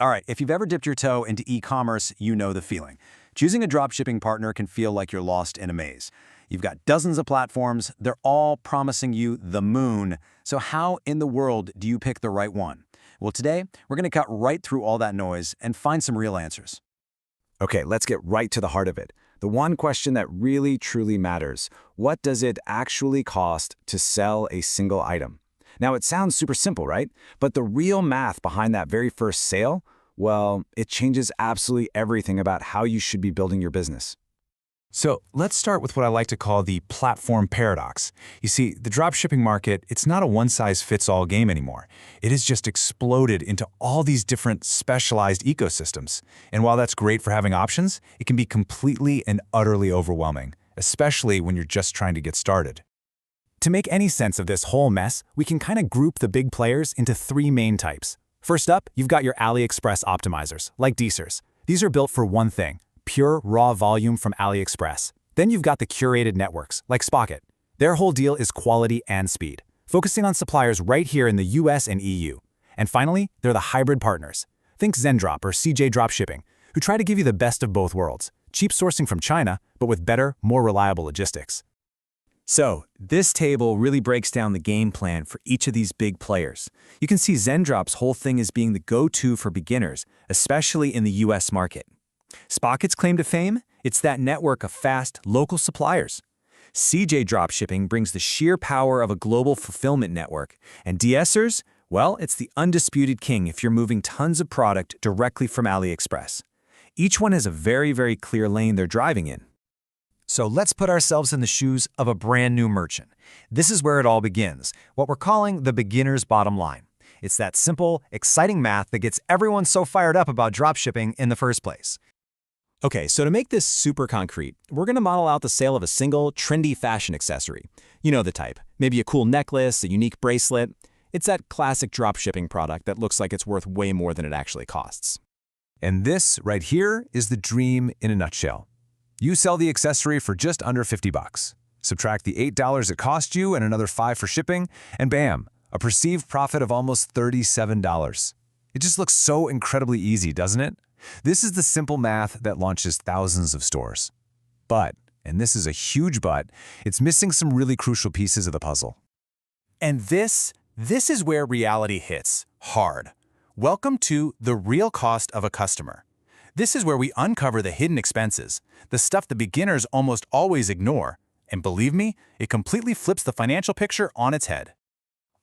All right, if you've ever dipped your toe into e-commerce, you know the feeling. Choosing a dropshipping partner can feel like you're lost in a maze. You've got dozens of platforms, they're all promising you the moon. So how in the world do you pick the right one? Well, today, we're going to cut right through all that noise and find some real answers. Okay, let's get right to the heart of it. The one question that really, truly matters. What does it actually cost to sell a single item? Now, it sounds super simple, right? But the real math behind that very first sale, well, it changes absolutely everything about how you should be building your business. So let's start with what I like to call the platform paradox. You see, the dropshipping market, it's not a one-size-fits-all game anymore. It has just exploded into all these different specialized ecosystems. And while that's great for having options, it can be completely and utterly overwhelming, especially when you're just trying to get started. To make any sense of this whole mess, we can kind of group the big players into three main types. First up, you've got your AliExpress optimizers, like Deesers. These are built for one thing: pure, raw volume from AliExpress. Then you've got the curated networks, like Spocket. Their whole deal is quality and speed, focusing on suppliers right here in the US and EU. And finally, they're the hybrid partners. Think Zendrop or CJ Dropshipping, who try to give you the best of both worlds: cheap sourcing from China, but with better, more reliable logistics. So, this table really breaks down the game plan for each of these big players. You can see Zendrop's whole thing as being the go-to for beginners, especially in the US market. Spocket's claim to fame? It's that network of fast, local suppliers. CJ Dropshipping brings the sheer power of a global fulfillment network. And Deesers? Well, it's the undisputed king if you're moving tons of product directly from AliExpress. Each one has a very, very clear lane they're driving in. So let's put ourselves in the shoes of a brand new merchant. This is where it all begins, what we're calling the beginner's bottom line. It's that simple, exciting math that gets everyone so fired up about dropshipping in the first place. Okay, so to make this super concrete, we're going to model out the sale of a single, trendy fashion accessory. You know the type. Maybe a cool necklace, a unique bracelet. It's that classic dropshipping product that looks like it's worth way more than it actually costs. And this right here is the dream in a nutshell. You sell the accessory for just under $50. Subtract the $8 it cost you and another $5 for shipping, and bam, a perceived profit of almost $37. It just looks so incredibly easy, doesn't it? This is the simple math that launches thousands of stores. But, and this is a huge but, it's missing some really crucial pieces of the puzzle. And this is where reality hits hard. Welcome to the real cost of a customer. This is where we uncover the hidden expenses, the stuff the beginners almost always ignore. And believe me, it completely flips the financial picture on its head.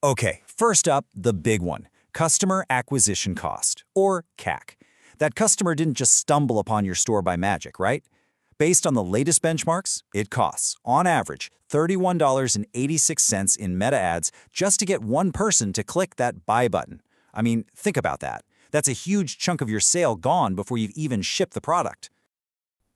Okay, first up, the big one: customer acquisition cost, or CAC. That customer didn't just stumble upon your store by magic, right? Based on the latest benchmarks, it costs, on average, $31.86 in meta ads just to get one person to click that buy button. I mean, think about that. That's a huge chunk of your sale gone before you've even shipped the product.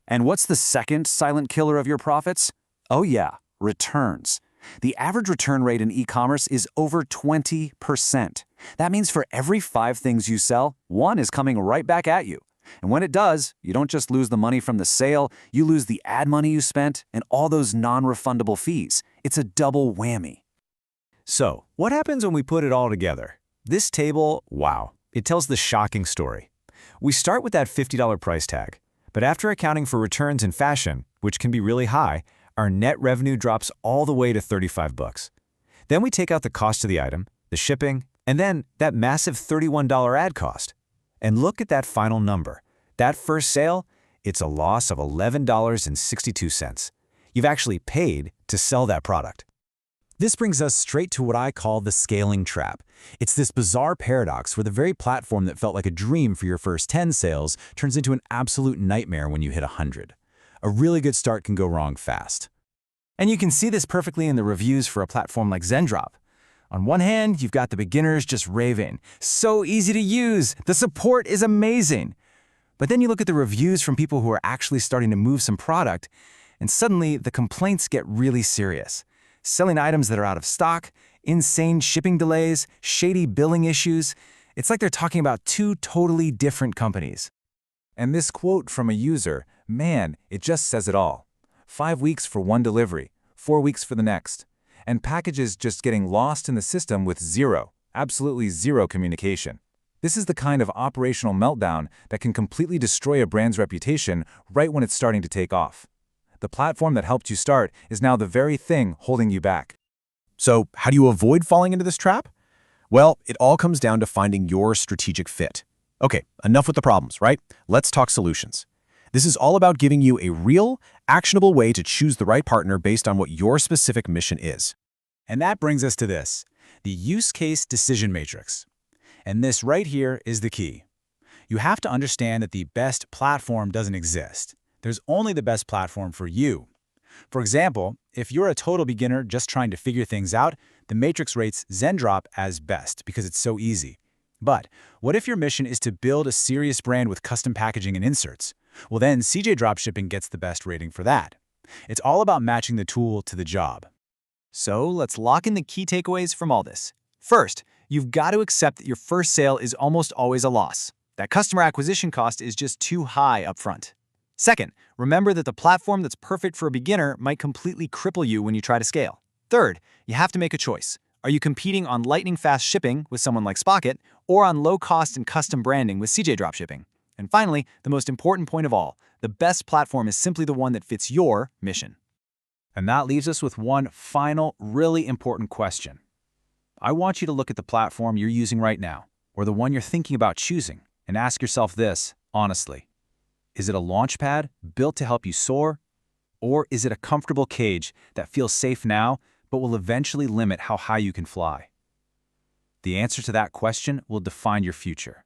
And what's the second silent killer of your profits? Oh yeah, returns. The average return rate in e-commerce is over 20%. That means for every 5 things you sell, 1 is coming right back at you. And when it does, you don't just lose the money from the sale, you lose the ad money you spent and all those non-refundable fees. It's a double whammy. So, what happens when we put it all together? This table, wow, it tells the shocking story. We start with that $50 price tag, but after accounting for returns in fashion, which can be really high, our net revenue drops all the way to $35. Then we take out the cost of the item, the shipping, and then that massive $31 ad cost. And look at that final number. That first sale, it's a loss of $11.62. You've actually paid to sell that product. This brings us straight to what I call the scaling trap. It's this bizarre paradox where the very platform that felt like a dream for your first 10 sales turns into an absolute nightmare when you hit 100. A really good start can go wrong fast. And you can see this perfectly in the reviews for a platform like Zendrop. On one hand, you've got the beginners just raving. So easy to use. The support is amazing. But then you look at the reviews from people who are actually starting to move some product, and suddenly the complaints get really serious. Selling items that are out of stock, insane shipping delays, shady billing issues. It's like they're talking about 2 totally different companies. And this quote from a user, man, it just says it all. 5 weeks for one delivery, 4 weeks for the next. And packages just getting lost in the system with absolutely zero communication. This is the kind of operational meltdown that can completely destroy a brand's reputation right when it's starting to take off. The platform that helped you start is now the very thing holding you back. So, how do you avoid falling into this trap? Well, it all comes down to finding your strategic fit. Okay, enough with the problems, right? Let's talk solutions. This is all about giving you a real, actionable way to choose the right partner based on what your specific mission is. And that brings us to this, the use case decision matrix. And this right here is the key. You have to understand that the best platform doesn't exist. There's only the best platform for you. For example, if you're a total beginner just trying to figure things out, the matrix rates Zendrop as best because it's so easy. But what if your mission is to build a serious brand with custom packaging and inserts? Well, then CJ Dropshipping gets the best rating for that. It's all about matching the tool to the job. So let's lock in the key takeaways from all this. First, you've got to accept that your first sale is almost always a loss. That customer acquisition cost is just too high up front. Second, remember that the platform that's perfect for a beginner might completely cripple you when you try to scale. Third, you have to make a choice. Are you competing on lightning-fast shipping with someone like Spocket, or on low-cost and custom branding with CJ Dropshipping? And finally, the most important point of all, the best platform is simply the one that fits your mission. And that leaves us with one final, really important question. I want you to look at the platform you're using right now, or the one you're thinking about choosing, and ask yourself this, honestly. Is it a Launchpad built to help you soar? Or is it a comfortable cage that feels safe now, but will eventually limit how high you can fly? The answer to that question will define your future.